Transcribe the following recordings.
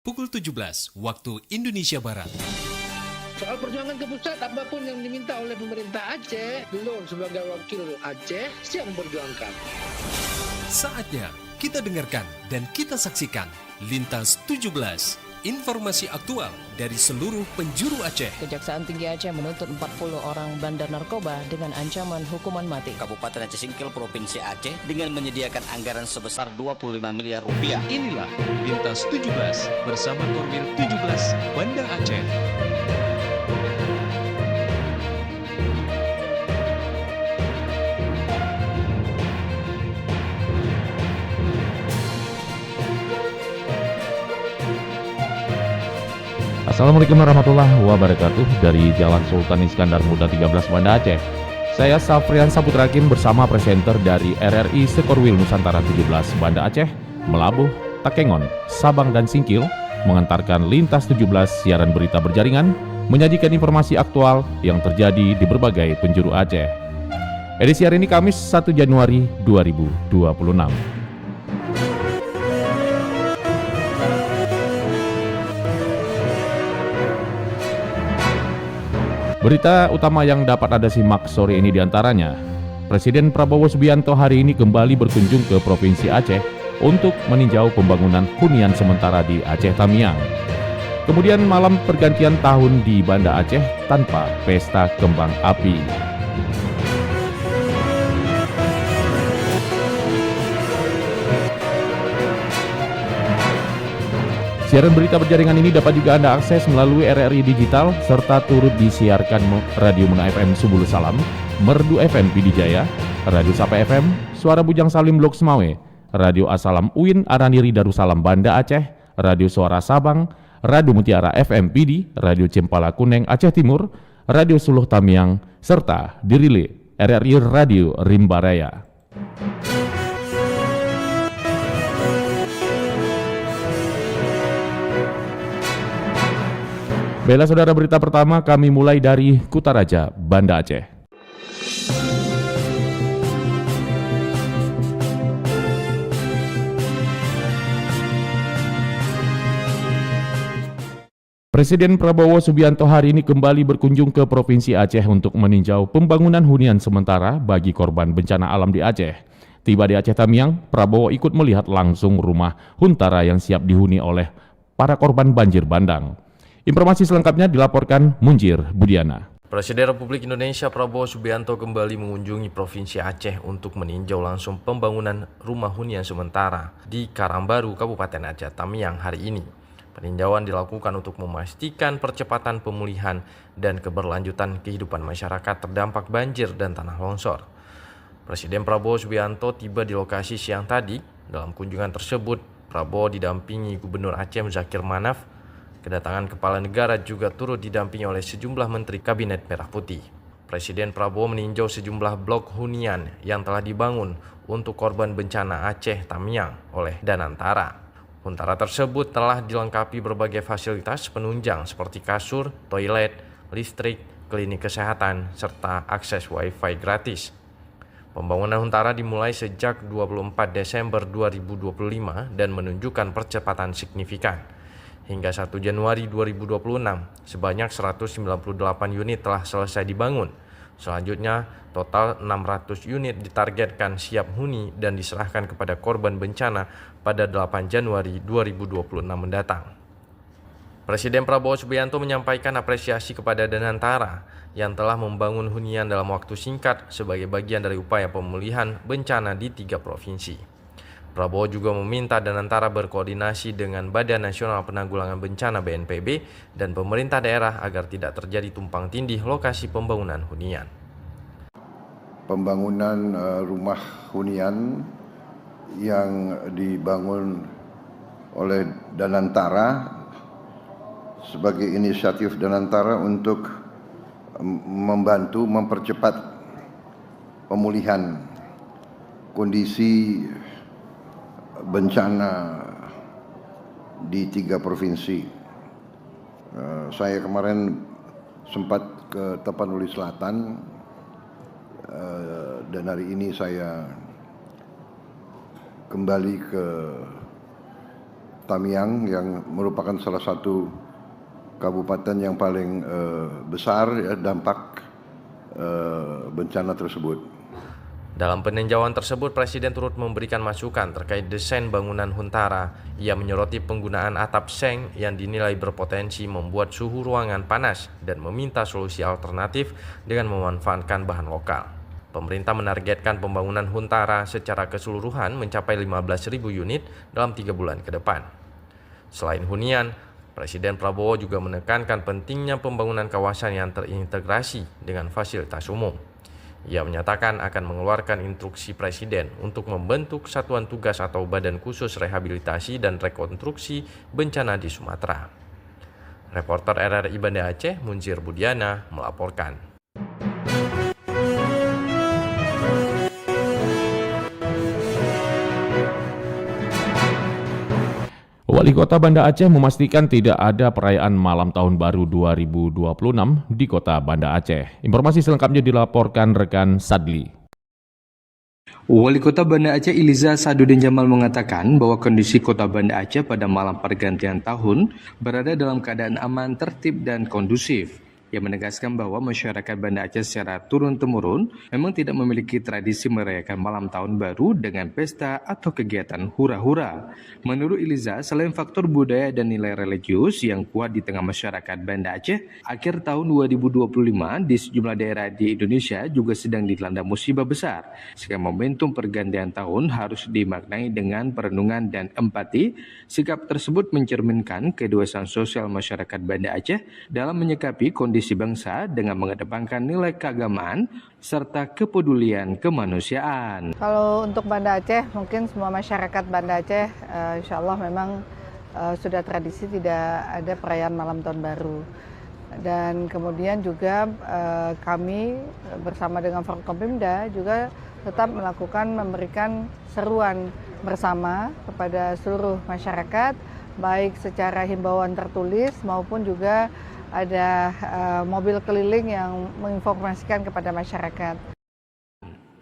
pukul 17 waktu Indonesia Barat. Soal perjuangan ke pusat, apapun yang diminta oleh pemerintah Aceh, beliau sebagai wakil Aceh siap memperjuangkan. Saatnya kita dengarkan dan kita saksikan Lintas 17, informasi aktual dari seluruh penjuru Aceh. Kejaksaan Tinggi Aceh menuntut 40 orang bandar narkoba dengan ancaman hukuman mati. Kabupaten Aceh Singkil, Provinsi Aceh dengan menyediakan anggaran sebesar 25 miliar rupiah. Inilah Lintas 17 bersama Korwil 17 Banda Aceh. Assalamualaikum warahmatullahi wabarakatuh. Dari Jalan Sultan Iskandar Muda 13 Banda Aceh, saya Safrian Saputrakin bersama presenter dari RRI Sekorwil Nusantara 17 Banda Aceh melabuh Takengon, Sabang dan Singkil mengantarkan Lintas 17 siaran berita berjaringan menyajikan informasi aktual yang terjadi di berbagai penjuru Aceh. Edisi hari ini Kamis 1 Januari 2026. Berita utama yang dapat Anda simak sore ini diantaranya, Presiden Prabowo Subianto hari ini kembali berkunjung ke Provinsi Aceh untuk meninjau pembangunan hunian sementara di Aceh Tamiang. Kemudian malam pergantian tahun di Banda Aceh tanpa pesta kembang api. Siaran berita berjaringan ini dapat juga Anda akses melalui RRI Digital serta turut disiarkan Radio Muna FM Subul Salam, Merdu FM Pidijaya, Radio Sapa FM, Suara Bujang Salim Blok Semawe, Radio Asalam Uin Araniri Darussalam Banda Aceh, Radio Suara Sabang, Radio Mutiara FM Pidi, Radio Cempala Kuneng Aceh Timur, Radio Suluh Tamiang, serta dirile RRI Radio Rimba Raya. Baiklah saudara, berita pertama kami mulai dari Kutaraja, Banda Aceh. Presiden Prabowo Subianto hari ini kembali berkunjung ke Provinsi Aceh untuk meninjau pembangunan hunian sementara bagi korban bencana alam di Aceh. Tiba di Aceh Tamiang, Prabowo ikut melihat langsung rumah huntara yang siap dihuni oleh para korban banjir bandang. Informasi selengkapnya dilaporkan Munjir Budiana. Presiden Republik Indonesia Prabowo Subianto kembali mengunjungi Provinsi Aceh untuk meninjau langsung pembangunan rumah hunian sementara di Karangbaru, Kabupaten Aceh Tamiang hari ini. Peninjauan dilakukan untuk memastikan percepatan pemulihan dan keberlanjutan kehidupan masyarakat terdampak banjir dan tanah longsor. Presiden Prabowo Subianto tiba di lokasi siang tadi. Dalam kunjungan tersebut, Prabowo didampingi Gubernur Aceh Muzakir Manaf. Kedatangan kepala negara juga turut didampingi oleh sejumlah menteri Kabinet Merah Putih. Presiden Prabowo meninjau sejumlah blok hunian yang telah dibangun untuk korban bencana Aceh Tamiang oleh Danantara. Huntara tersebut telah dilengkapi berbagai fasilitas penunjang seperti kasur, toilet, listrik, klinik kesehatan, serta akses wifi gratis. Pembangunan Huntara dimulai sejak 24 Desember 2025 dan menunjukkan percepatan signifikan. Hingga 1 Januari 2026, sebanyak 198 unit telah selesai dibangun. Selanjutnya, total 600 unit ditargetkan siap huni dan diserahkan kepada korban bencana pada 8 Januari 2026 mendatang. Presiden Prabowo Subianto menyampaikan apresiasi kepada Danantara yang telah membangun hunian dalam waktu singkat sebagai bagian dari upaya pemulihan bencana di 3 provinsi. Prabowo juga meminta Danantara berkoordinasi dengan Badan Nasional Penanggulangan Bencana BNPB dan pemerintah daerah agar tidak terjadi tumpang tindih lokasi pembangunan hunian. Pembangunan rumah hunian yang dibangun oleh Danantara sebagai inisiatif Danantara untuk membantu mempercepat pemulihan kondisi bencana di 3 provinsi. Saya kemarin sempat ke Tapanuli Selatan dan hari ini saya kembali ke Tamiang yang merupakan salah satu kabupaten yang paling besar ya, dampak bencana tersebut. Dalam peninjauan tersebut, Presiden turut memberikan masukan terkait desain bangunan Huntara. Ia menyoroti penggunaan atap seng yang dinilai berpotensi membuat suhu ruangan panas dan meminta solusi alternatif dengan memanfaatkan bahan lokal. Pemerintah menargetkan pembangunan Huntara secara keseluruhan mencapai 15.000 unit dalam 3 bulan ke depan. Selain hunian, Presiden Prabowo juga menekankan pentingnya pembangunan kawasan yang terintegrasi dengan fasilitas umum. Ia menyatakan akan mengeluarkan instruksi Presiden untuk membentuk Satuan Tugas atau Badan Khusus Rehabilitasi dan Rekonstruksi Bencana di Sumatera. Reporter RRI Banda Aceh, Munzir Budiana, melaporkan. Wali Kota Banda Aceh memastikan tidak ada perayaan Malam Tahun Baru 2026 di Kota Banda Aceh. Informasi selengkapnya dilaporkan rekan Sadli. Wali Kota Banda Aceh Iliza Sadudin Jamal mengatakan bahwa kondisi Kota Banda Aceh pada malam pergantian tahun berada dalam keadaan aman, tertib, dan kondusif. Ia menegaskan bahwa masyarakat Banda Aceh secara turun-temurun memang tidak memiliki tradisi merayakan malam tahun baru dengan pesta atau kegiatan hura-hura. Menurut Iliza, selain faktor budaya dan nilai religius yang kuat di tengah masyarakat Banda Aceh, akhir tahun 2025 di sejumlah daerah di Indonesia juga sedang dilanda musibah besar. Sehingga momentum pergantian tahun harus dimaknai dengan perenungan dan empati. Sikap tersebut mencerminkan kedewasaan sosial masyarakat Banda Aceh dalam menyikapi kondisi bangsa dengan mengedepankan nilai keagamaan serta kepedulian kemanusiaan. Kalau untuk Banda Aceh, mungkin semua masyarakat Banda Aceh insya Allah memang sudah tradisi tidak ada perayaan malam tahun baru. Dan kemudian juga kami bersama dengan Forkompimda juga tetap memberikan seruan bersama kepada seluruh masyarakat, baik secara himbauan tertulis maupun juga ada mobil keliling yang menginformasikan kepada masyarakat.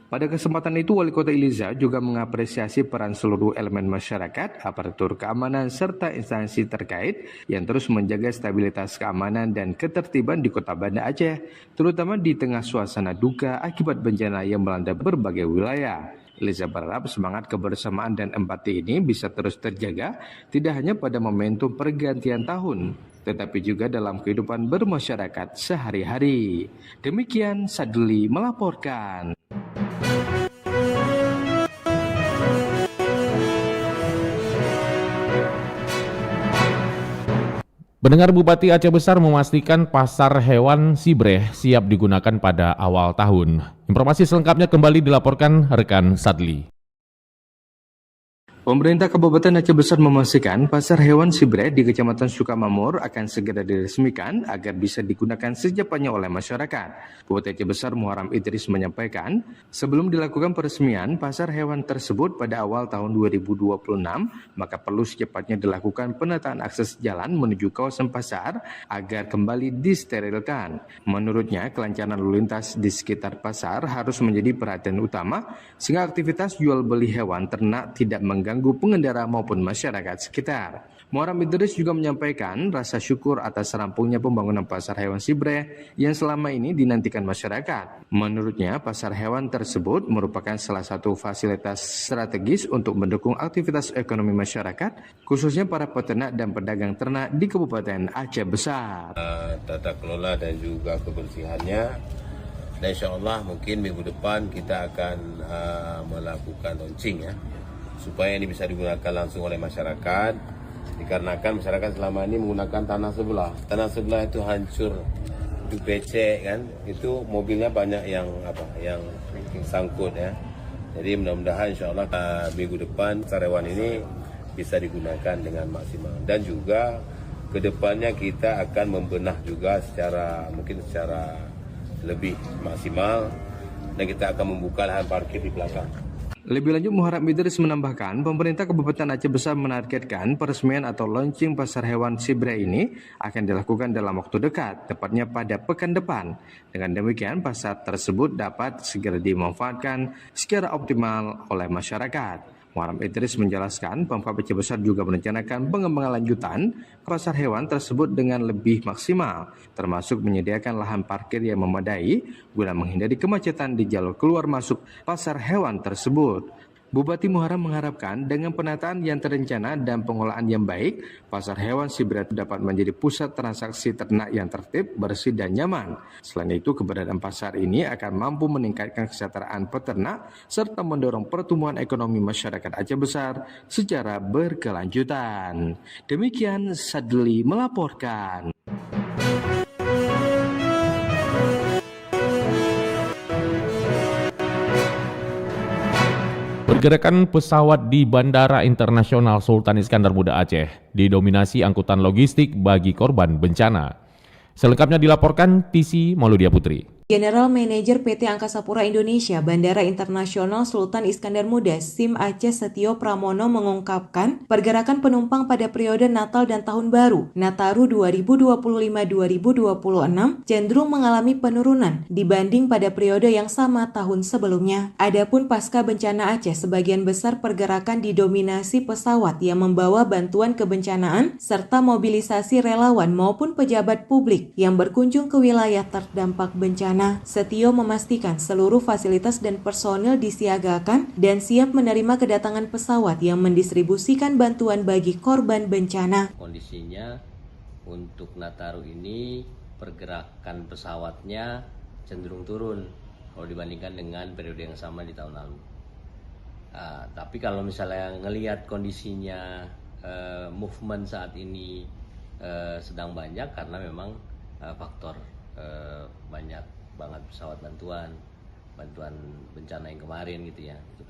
Pada kesempatan itu, Wali Kota Iliza juga mengapresiasi peran seluruh elemen masyarakat, aparatur keamanan, serta instansi terkait yang terus menjaga stabilitas keamanan dan ketertiban di Kota Banda Aceh, terutama di tengah suasana duka akibat bencana yang melanda berbagai wilayah. Iliza berharap semangat kebersamaan dan empati ini bisa terus terjaga, tidak hanya pada momentum pergantian tahun, tetapi juga dalam kehidupan bermasyarakat sehari-hari. Demikian Sadli melaporkan. Pendengar, Bupati Aceh Besar memastikan pasar hewan Sibreh siap digunakan pada awal tahun. Informasi selengkapnya kembali dilaporkan rekan Sadli. Pemerintah Kabupaten Aceh Besar memastikan pasar hewan Sibreh di Kecamatan Sukamamur akan segera diresmikan agar bisa digunakan secepatnya oleh masyarakat. Bupati Aceh Besar Muharram Idris menyampaikan, sebelum dilakukan peresmian pasar hewan tersebut pada awal tahun 2026, maka perlu secepatnya dilakukan penataan akses jalan menuju kawasan pasar agar kembali disterilkan. Menurutnya, kelancaran lalu lintas di sekitar pasar harus menjadi perhatian utama sehingga aktivitas jual beli hewan ternak tidak mengganggu pengendara maupun masyarakat sekitar. Muharram Idris juga menyampaikan rasa syukur atas rampungnya pembangunan pasar hewan Sibreh yang selama ini dinantikan masyarakat. Menurutnya, pasar hewan tersebut merupakan salah satu fasilitas strategis untuk mendukung aktivitas ekonomi masyarakat, khususnya para peternak dan pedagang ternak di Kabupaten Aceh Besar. Tata kelola dan juga kebersihannya, dan insya Allah mungkin minggu depan kita akan melakukan launching ya, supaya ini bisa digunakan langsung oleh masyarakat, dikarenakan masyarakat selama ini menggunakan tanah sebelah itu hancur, itu becek kan, itu mobilnya banyak yang sangkut ya. Jadi mudah-mudahan insya Allah minggu depan sarewan ini bisa digunakan dengan maksimal, dan juga kedepannya kita akan membenah juga secara lebih maksimal, dan kita akan membuka lahan parkir di belakang. Lebih lanjut, Muharram Idris menambahkan, pemerintah Kabupaten Aceh Besar menargetkan peresmian atau launching pasar hewan Sibreh ini akan dilakukan dalam waktu dekat, tepatnya pada pekan depan. Dengan demikian, pasar tersebut dapat segera dimanfaatkan secara optimal oleh masyarakat. Muharam Idris menjelaskan, Pemkab Aceh Besar juga merencanakan pengembangan lanjutan pasar hewan tersebut dengan lebih maksimal, termasuk menyediakan lahan parkir yang memadai guna menghindari kemacetan di jalur keluar masuk pasar hewan tersebut. Bupati Muharam mengharapkan dengan penataan yang terencana dan pengelolaan yang baik, pasar hewan Sibret dapat menjadi pusat transaksi ternak yang tertib, bersih, dan nyaman. Selain itu, keberadaan pasar ini akan mampu meningkatkan kesejahteraan peternak serta mendorong pertumbuhan ekonomi masyarakat Aceh Besar secara berkelanjutan. Demikian Sadli melaporkan. Pergerakan pesawat di Bandara Internasional Sultan Iskandar Muda Aceh didominasi angkutan logistik bagi korban bencana. Selengkapnya dilaporkan TC Mauludia Putri. General Manager PT Angkasa Pura Indonesia Bandara Internasional Sultan Iskandar Muda SIM Aceh Setio Pramono mengungkapkan pergerakan penumpang pada periode Natal dan Tahun Baru Nataru 2025-2026 cenderung mengalami penurunan dibanding pada periode yang sama tahun sebelumnya. Adapun pasca bencana Aceh, sebagian besar pergerakan didominasi pesawat yang membawa bantuan kebencanaan serta mobilisasi relawan maupun pejabat publik yang berkunjung ke wilayah terdampak bencana. Setio memastikan seluruh fasilitas dan personil disiagakan dan siap menerima kedatangan pesawat yang mendistribusikan bantuan bagi korban bencana. Kondisinya untuk Nataru ini pergerakan pesawatnya cenderung turun kalau dibandingkan dengan periode yang sama di tahun lalu. Tapi kalau misalnya ngelihat kondisinya movement saat ini sedang banyak karena memang faktor banyak banget pesawat bantuan bencana yang kemarin gitu ya, itu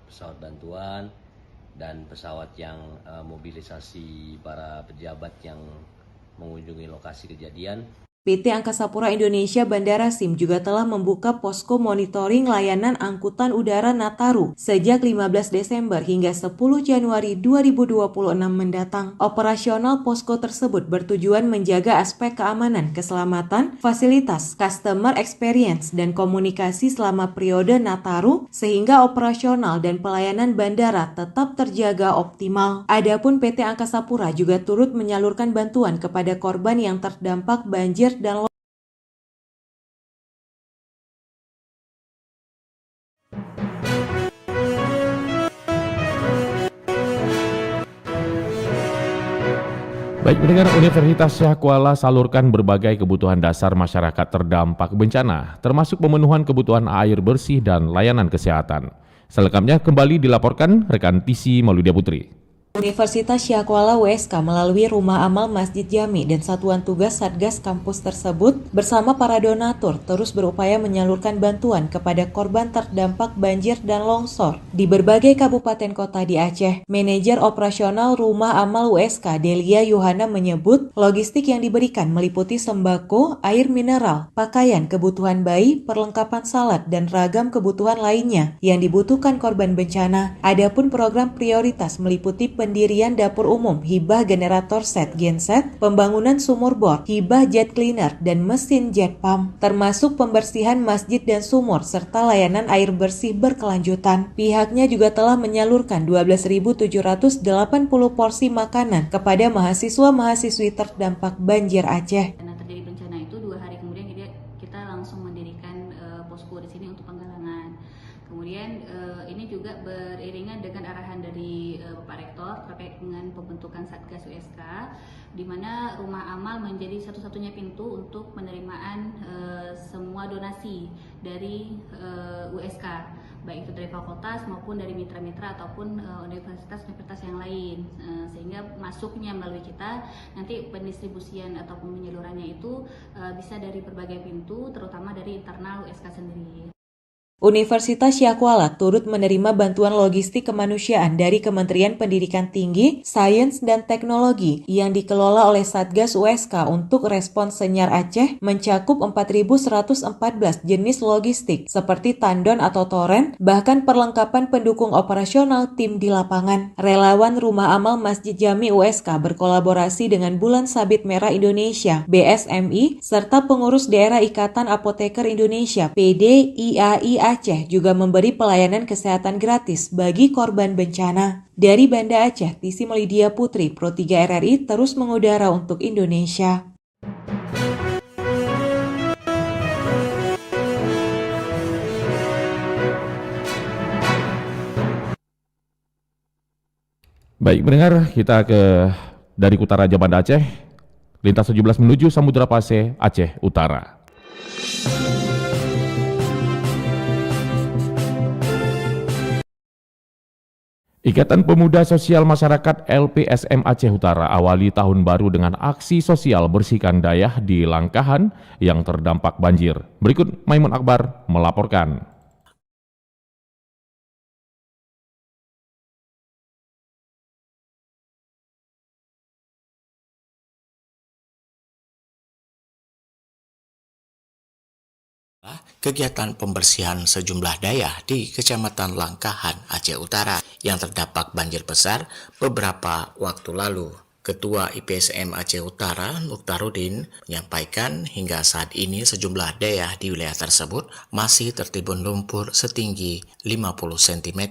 pesawat bantuan dan pesawat yang mobilisasi para pejabat yang mengunjungi lokasi kejadian. PT Angkasa Pura Indonesia Bandara SIM juga telah membuka posko monitoring layanan angkutan udara Nataru sejak 15 Desember hingga 10 Januari 2026 mendatang. Operasional posko tersebut bertujuan menjaga aspek keamanan, keselamatan, fasilitas, customer experience, dan komunikasi selama periode Nataru sehingga operasional dan pelayanan bandara tetap terjaga optimal. Adapun PT Angkasa Pura juga turut menyalurkan bantuan kepada korban yang terdampak banjir dan Baik pendengar, Universitas Syah Kuala salurkan berbagai kebutuhan dasar masyarakat terdampak bencana, termasuk pemenuhan kebutuhan air bersih dan layanan kesehatan. Selengkapnya kembali dilaporkan rekan TC Mauludia Putri. Universitas Syah Kuala USK melalui Rumah Amal Masjid Jami dan Satuan Tugas Satgas kampus tersebut bersama para donatur terus berupaya menyalurkan bantuan kepada korban terdampak banjir dan longsor di berbagai kabupaten kota di Aceh. Manajer operasional Rumah Amal USK Delia Yohana menyebut logistik yang diberikan meliputi sembako, air mineral, pakaian, kebutuhan bayi, perlengkapan salat, dan ragam kebutuhan lainnya yang dibutuhkan korban bencana. Adapun program prioritas meliputi pendirian dapur umum, hibah generator set genset, pembangunan sumur bor, hibah jet cleaner, dan mesin jet pump, termasuk pembersihan masjid dan sumur, serta layanan air bersih berkelanjutan. Pihaknya juga telah menyalurkan 12.780 porsi makanan kepada mahasiswa-mahasiswi terdampak banjir Aceh. Karena terjadi bencana itu 2 hari kemudian kita langsung mendirikan posko di sini untuk penggalangan. Kemudian ini juga beriringan dengan arahan dari Bapak Rektor terkait dengan pembentukan Satgas USK, di mana Rumah Amal menjadi satu-satunya pintu untuk penerimaan semua donasi dari USK, baik itu dari fakultas maupun dari mitra-mitra ataupun universitas-universitas yang lain, sehingga masuknya melalui kita, nanti pendistribusian ataupun penyalurannya itu bisa dari berbagai pintu, terutama dari internal USK sendiri. Universitas Syah Kuala turut menerima bantuan logistik kemanusiaan dari Kementerian Pendidikan Tinggi, Sains dan Teknologi yang dikelola oleh Satgas USK untuk respons Senyar Aceh mencakup 4.114 jenis logistik seperti tandon atau toren, bahkan perlengkapan pendukung operasional tim di lapangan. Relawan Rumah Amal Masjid Jami USK berkolaborasi dengan Bulan Sabit Merah Indonesia, BSMI, serta pengurus daerah Ikatan Apoteker Indonesia, PDIAI Aceh juga memberi pelayanan kesehatan gratis bagi korban bencana. Dari Banda Aceh, Tisi Melidia Putri, Pro 3 RRI terus mengudara untuk Indonesia. Baik, mendengar kita dari Kutaraja Banda Aceh, lintas 17 menuju Samudra Pasir, Aceh Utara. Ikatan Pemuda Sosial Masyarakat LPSM Aceh Utara awali tahun baru dengan aksi sosial bersihkan dayah di Langkahan yang terdampak banjir. Berikut Maimun Akbar melaporkan. Kegiatan pembersihan sejumlah dayah di Kecamatan Langkahan, Aceh Utara yang terdampak banjir besar beberapa waktu lalu. Ketua IPSM Aceh Utara, Mukhtarudin, menyampaikan hingga saat ini sejumlah daerah di wilayah tersebut masih tertimbun lumpur setinggi 50 cm.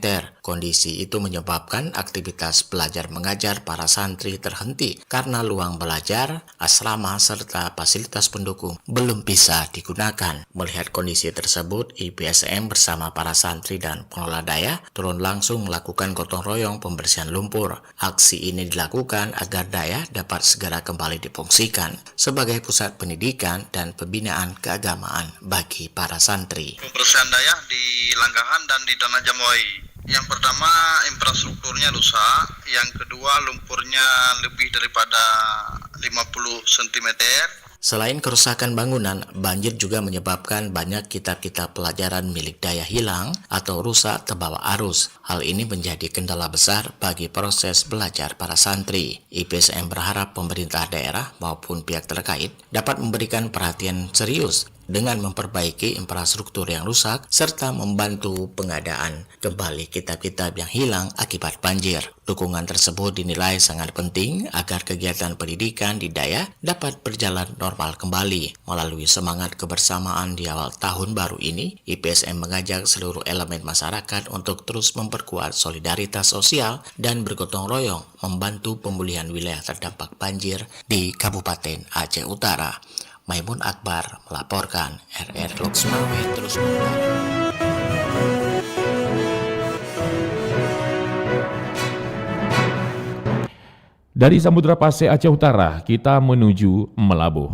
Kondisi itu menyebabkan aktivitas belajar mengajar para santri terhenti karena ruang belajar, asrama, serta fasilitas pendukung belum bisa digunakan. Melihat kondisi tersebut, IPSM bersama para santri dan pengelola daerah turun langsung melakukan gotong royong pembersihan lumpur. Aksi ini dilakukan agar daya dapat segera kembali difungsikan sebagai pusat pendidikan dan pembinaan keagamaan bagi para santri. Pembersihan daya di Langkahan dan di Tanah Jamwai. Yang pertama, infrastrukturnya rusak. Yang kedua, lumpurnya lebih daripada 50 cm. Selain kerusakan bangunan, banjir juga menyebabkan banyak kitab-kitab pelajaran milik daya hilang atau rusak terbawa arus. Hal ini menjadi kendala besar bagi proses belajar para santri. IPSM berharap pemerintah daerah maupun pihak terkait dapat memberikan perhatian serius dengan memperbaiki infrastruktur yang rusak serta membantu pengadaan kembali kitab-kitab yang hilang akibat banjir. Dukungan tersebut dinilai sangat penting agar kegiatan pendidikan di daerah dapat berjalan normal kembali. Melalui semangat kebersamaan di awal tahun baru ini, IPSM mengajak seluruh elemen masyarakat untuk terus memperkuat solidaritas sosial dan bergotong royong membantu pemulihan wilayah terdampak banjir di Kabupaten Aceh Utara. Maimun Akbar melaporkan. RR Loksmawe terus mengudara. Dari Samudra Pasir Aceh Utara, kita menuju Melabuh.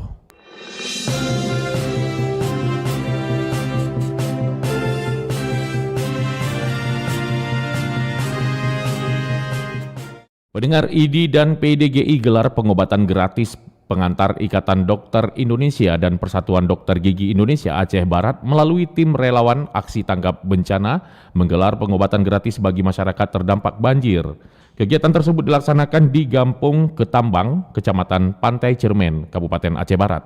Pendengar, ID dan PDGI gelar pengobatan gratis pengantar Ikatan Dokter Indonesia dan Persatuan Dokter Gigi Indonesia Aceh Barat melalui tim relawan aksi tanggap bencana menggelar pengobatan gratis bagi masyarakat terdampak banjir. Kegiatan tersebut dilaksanakan di Gampung Ketambang, Kecamatan Pantai Cermen, Kabupaten Aceh Barat.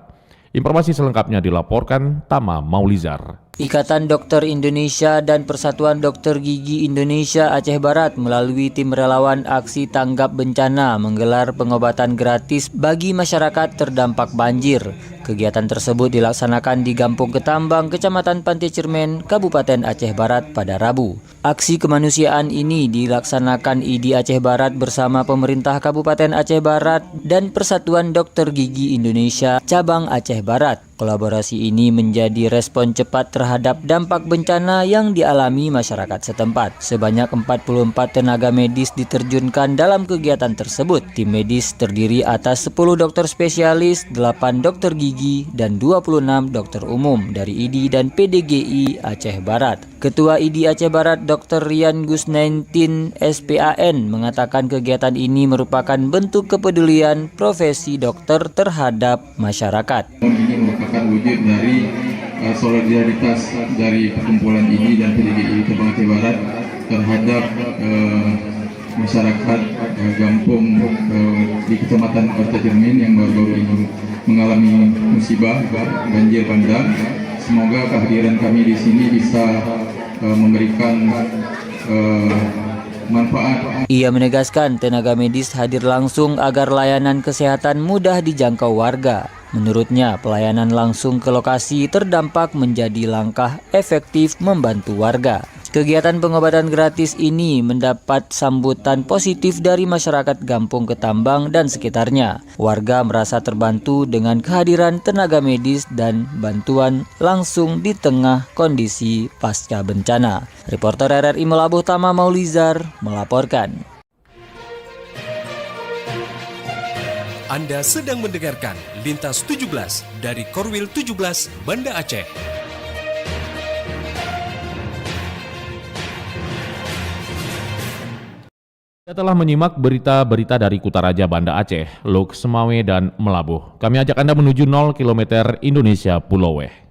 Informasi selengkapnya dilaporkan Tama Maulizar. Ikatan Dokter Indonesia dan Persatuan Dokter Gigi Indonesia Aceh Barat melalui tim relawan aksi tanggap bencana menggelar pengobatan gratis bagi masyarakat terdampak banjir. Kegiatan tersebut dilaksanakan di Gampung Ketambang, Kecamatan Pantai Cermen, Kabupaten Aceh Barat pada Rabu. Aksi kemanusiaan ini dilaksanakan ID Aceh Barat bersama pemerintah Kabupaten Aceh Barat dan Persatuan Dokter Gigi Indonesia Cabang Aceh Barat. Kolaborasi ini menjadi respon cepat terhadap dampak bencana yang dialami masyarakat setempat. Sebanyak 44 tenaga medis diterjunkan dalam kegiatan tersebut. Tim medis terdiri atas 10 dokter spesialis, 8 dokter gigi, dan 26 dokter umum dari ID dan PDGI Aceh Barat. Ketua ID Aceh Barat Dr. Rian Gusnaintin SPAN mengatakan kegiatan ini merupakan bentuk kepedulian profesi dokter terhadap masyarakat. Ini merupakan wujud dari solidaritas dari perkumpulan ID dan PDGI Cabang Aceh Barat terhadap masyarakat Gampung di Kecamatan Pantai Cermen yang baru-baru ini mengalami musibah banjir bandang. Semoga kehadiran kami di sini bisa memberikan manfaat. Ia menegaskan tenaga medis hadir langsung agar layanan kesehatan mudah dijangkau warga. Menurutnya, pelayanan langsung ke lokasi terdampak menjadi langkah efektif membantu warga. Kegiatan pengobatan gratis ini mendapat sambutan positif dari masyarakat Gampung Ketambang dan sekitarnya. Warga merasa terbantu dengan kehadiran tenaga medis dan bantuan langsung di tengah kondisi pasca bencana. Reporter RRI Melabuh Tama Maulizar melaporkan. Anda sedang mendengarkan Lintas 17 dari Korwil 17 Banda Aceh. Kita telah menyimak berita-berita dari Kutaraja Banda Aceh, Lok Semawe dan Melabuh. Kami ajak Anda menuju 0 km Indonesia Pulau Weh.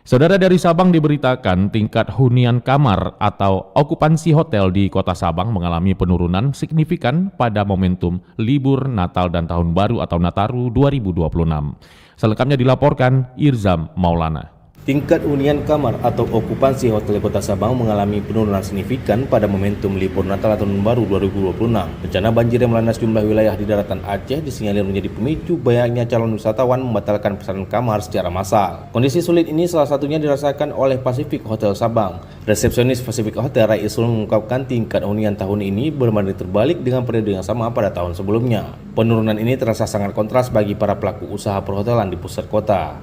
Saudara, dari Sabang diberitakan tingkat hunian kamar atau okupansi hotel di Kota Sabang mengalami penurunan signifikan pada momentum libur Natal dan Tahun Baru atau Nataru 2026. Selengkapnya dilaporkan Irzam Maulana. Tingkat hunian kamar atau okupansi hotel Kota Sabang mengalami penurunan signifikan pada momentum libur Natal atau Tahun Baru 2026. Bencana banjir yang melanda sejumlah wilayah di daratan Aceh disinyalir menjadi pemicu banyaknya calon wisatawan membatalkan pesanan kamar secara massal. Kondisi sulit ini salah satunya dirasakan oleh Pacific Hotel Sabang. Resepsionis Pacific Hotel Raisul mengungkapkan tingkat hunian tahun ini berbanding terbalik dengan periode yang sama pada tahun sebelumnya. Penurunan ini terasa sangat kontras bagi para pelaku usaha perhotelan di pusat kota.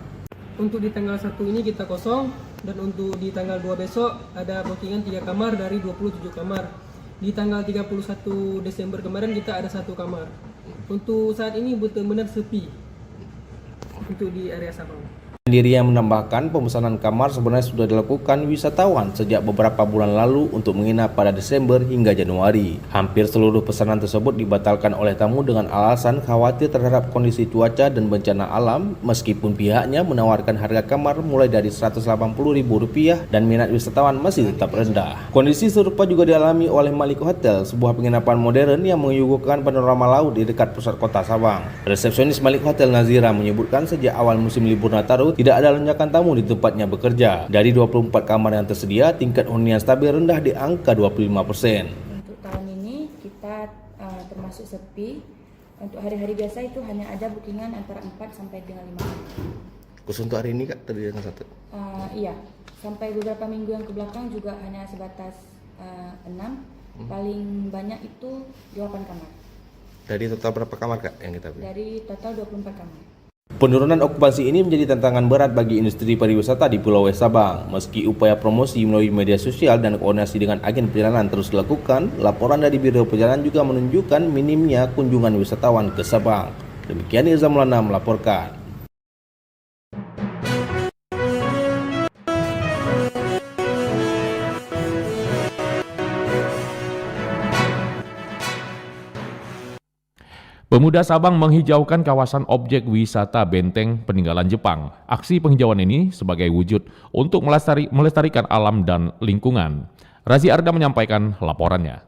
Untuk di tanggal 1 ini kita kosong, dan untuk di tanggal 2 besok ada bookingan 3 kamar dari 27 kamar. Di tanggal 31 Desember kemarin kita ada 1 kamar. Untuk saat ini benar-benar sepi untuk di area Sabang. Dirinya menambahkan pemesanan kamar sebenarnya sudah dilakukan wisatawan sejak beberapa bulan lalu untuk menginap pada Desember hingga Januari. Hampir seluruh pesanan tersebut dibatalkan oleh tamu dengan alasan khawatir terhadap kondisi cuaca dan bencana alam, meskipun pihaknya menawarkan harga kamar mulai dari Rp180.000 dan minat wisatawan masih tetap rendah. Kondisi serupa juga dialami oleh Malik Hotel, sebuah penginapan modern yang menyuguhkan panorama laut di dekat pusat kota Sabang. Resepsionis Malik Hotel Nazira menyebutkan sejak awal musim libur Nataru tidak ada lonjakan tamu di tempatnya bekerja. Dari 24 kamar yang tersedia, tingkat hunian stabil rendah di angka 25%. Untuk tahun ini kita termasuk sepi. Untuk hari-hari biasa itu hanya ada bookingan antara 4 sampai dengan 5 kamar. Khusus untuk hari ini Kak, terdiri dengan 1? Iya, sampai beberapa minggu yang kebelakang juga hanya sebatas 6. Paling banyak itu 8 kamar. Dari total berapa kamar Kak yang kita beli? Dari total 24 kamar. Penurunan okupansi ini menjadi tantangan berat bagi industri pariwisata di Pulau West Sabang. Meski upaya promosi melalui media sosial dan koordinasi dengan agen perjalanan terus dilakukan, laporan dari Biro Perjalanan juga menunjukkan minimnya kunjungan wisatawan ke Sabang. Demikian Irzam Maulana melaporkan. Pemuda Sabang menghijaukan kawasan objek wisata Benteng Peninggalan Jepang. Aksi penghijauan ini sebagai wujud untuk melestarikan alam dan lingkungan. Razi Arda menyampaikan laporannya.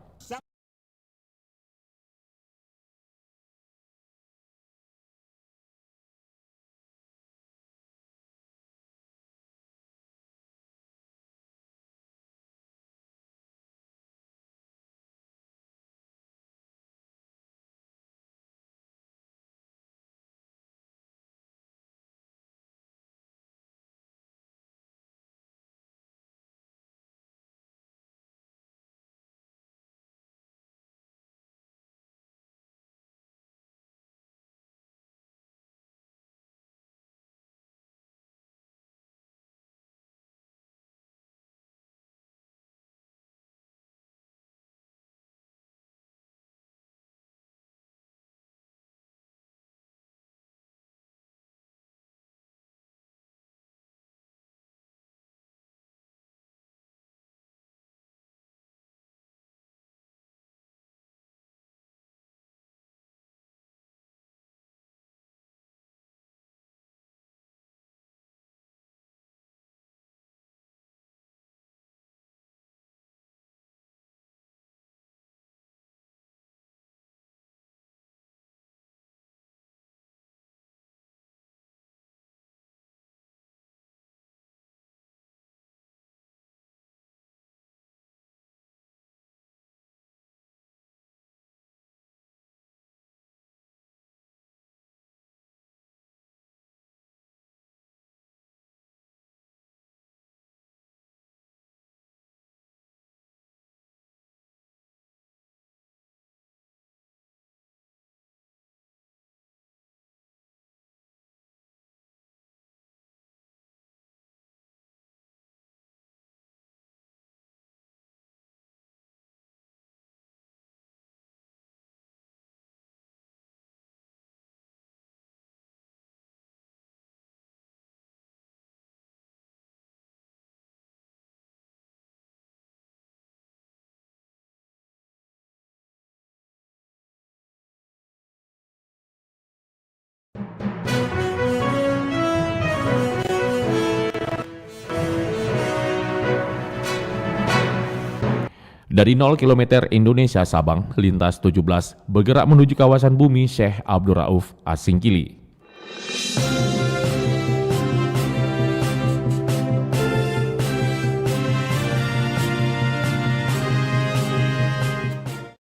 Dari 0 km Indonesia Sabang, lintas 17 bergerak menuju kawasan bumi Syekh Abdul Rauf Asingkili.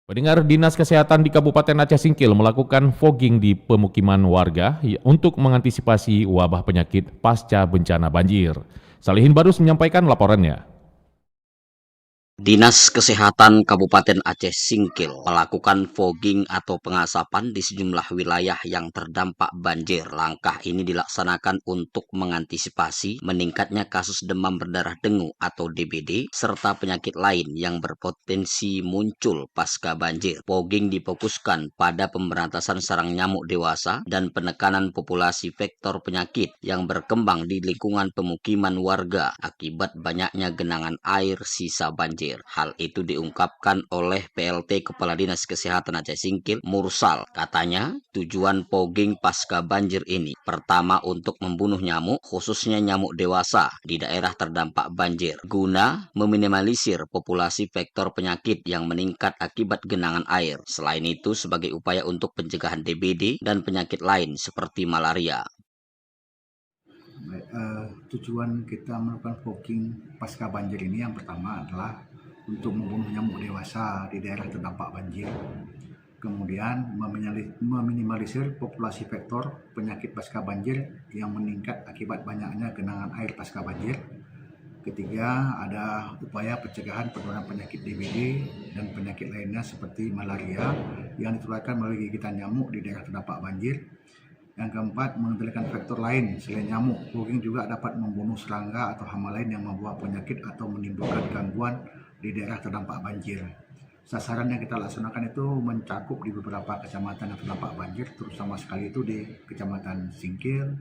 Pendengar, Dinas Kesehatan di Kabupaten Aceh Singkil melakukan fogging di pemukiman warga untuk mengantisipasi wabah penyakit pasca bencana banjir. Salihin Barus menyampaikan laporannya. Dinas Kesehatan Kabupaten Aceh Singkil melakukan fogging atau pengasapan di sejumlah wilayah yang terdampak banjir. Langkah ini dilaksanakan untuk mengantisipasi meningkatnya kasus demam berdarah dengue atau DBD serta penyakit lain yang berpotensi muncul pasca banjir. Fogging difokuskan pada pemberantasan sarang nyamuk dewasa dan penekanan populasi vektor penyakit yang berkembang di lingkungan pemukiman warga akibat banyaknya genangan air sisa banjir. Hal itu diungkapkan oleh PLT Kepala Dinas Kesehatan Aceh Singkil, Mursal. Katanya, tujuan fogging pasca banjir ini pertama untuk membunuh nyamuk, khususnya nyamuk dewasa di daerah terdampak banjir, guna meminimalisir populasi vektor penyakit yang meningkat akibat genangan air. Selain itu, sebagai upaya untuk pencegahan DBD dan penyakit lain seperti malaria. Tujuan kita melakukan fogging pasca banjir ini yang pertama adalah untuk membunuh nyamuk dewasa di daerah terdampak banjir. Kemudian meminimalisir populasi vektor penyakit pasca banjir yang meningkat akibat banyaknya genangan air pasca banjir. Ketiga, ada upaya pencegahan penularan penyakit DBD dan penyakit lainnya seperti malaria yang ditularkan melalui gigitan nyamuk di daerah terdampak banjir. Yang keempat, mengendalikan faktor lain selain nyamuk. Fogging juga dapat membunuh serangga atau hama lain yang membawa penyakit atau menimbulkan gangguan di daerah terdampak banjir. Sasaran yang kita laksanakan itu mencakup di beberapa kecamatan yang terdampak banjir, terutama sekali itu di Kecamatan Singkil,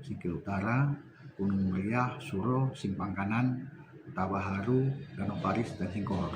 Singkil Utara, Gunung Meriah, Suro, Simpang Kanan, Tabaharu, Danau Paris, dan Singkohor.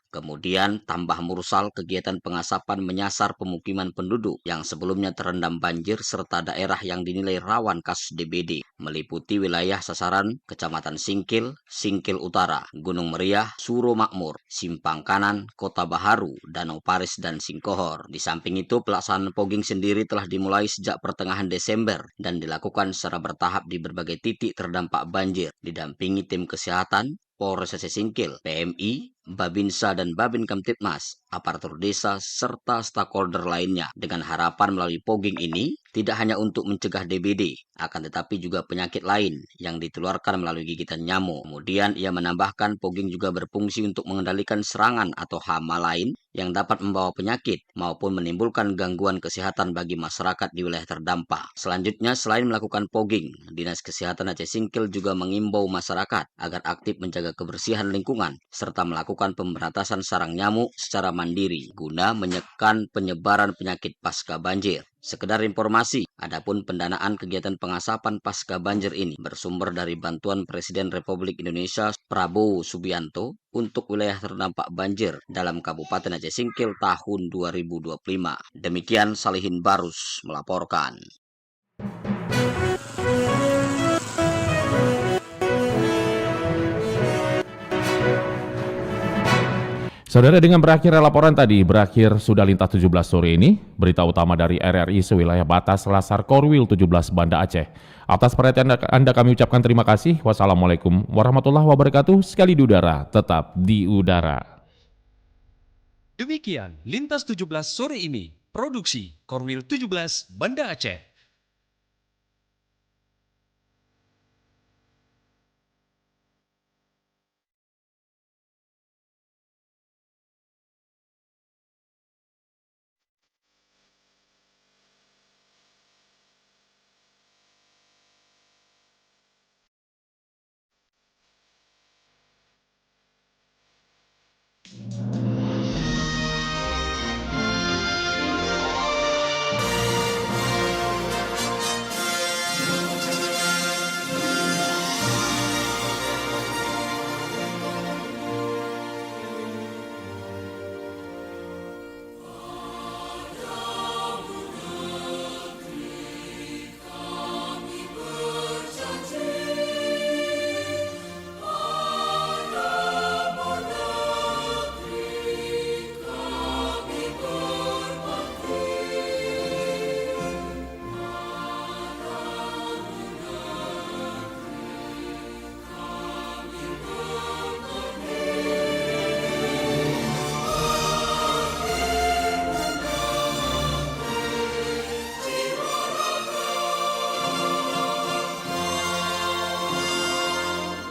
Kemudian tambah Mursal, kegiatan pengasapan menyasar pemukiman penduduk yang sebelumnya terendam banjir serta daerah yang dinilai rawan kasus DBD, meliputi wilayah sasaran Kecamatan Singkil, Singkil Utara, Gunung Meriah, Suro Makmur, Simpang Kanan, Kota Baharu, Danau Paris, dan Singkohor. Di samping itu, pelaksanaan fogging sendiri telah dimulai sejak pertengahan Desember dan dilakukan secara bertahap di berbagai titik terdampak banjir, didampingi tim kesehatan, Polres Aceh Singkil, PMI, Babinsa dan Babin Kamtibmas, aparatur desa, serta stakeholder lainnya, dengan harapan melalui fogging ini tidak hanya untuk mencegah DBD, akan tetapi juga penyakit lain yang ditularkan melalui gigitan nyamuk. Kemudian ia menambahkan fogging juga berfungsi untuk mengendalikan serangan atau hama lain yang dapat membawa penyakit maupun menimbulkan gangguan kesehatan bagi masyarakat di wilayah terdampak. Selanjutnya, selain melakukan fogging, Dinas Kesehatan Aceh Singkil juga mengimbau masyarakat agar aktif menjaga kebersihan lingkungan serta melakukan pemberantasan sarang nyamuk secara mandiri guna menekan penyebaran penyakit pasca banjir. Sekedar informasi, adapun pendanaan kegiatan pengasapan pasca banjir ini bersumber dari bantuan Presiden Republik Indonesia Prabowo Subianto untuk wilayah terdampak banjir dalam Kabupaten Aceh Singkil tahun 2025. Demikian Salihin Barus melaporkan. Saudara, dengan berakhirnya laporan tadi, berakhir sudah lintas 17 sore ini. Berita utama dari RRI sewilayah batas Lasar Korwil 17 Banda Aceh. Atas perhatian Anda kami ucapkan terima kasih. Wassalamualaikum warahmatullahi wabarakatuh. Sekali di udara, tetap di udara. Demikian lintas 17 sore ini. Produksi Korwil 17 Banda Aceh.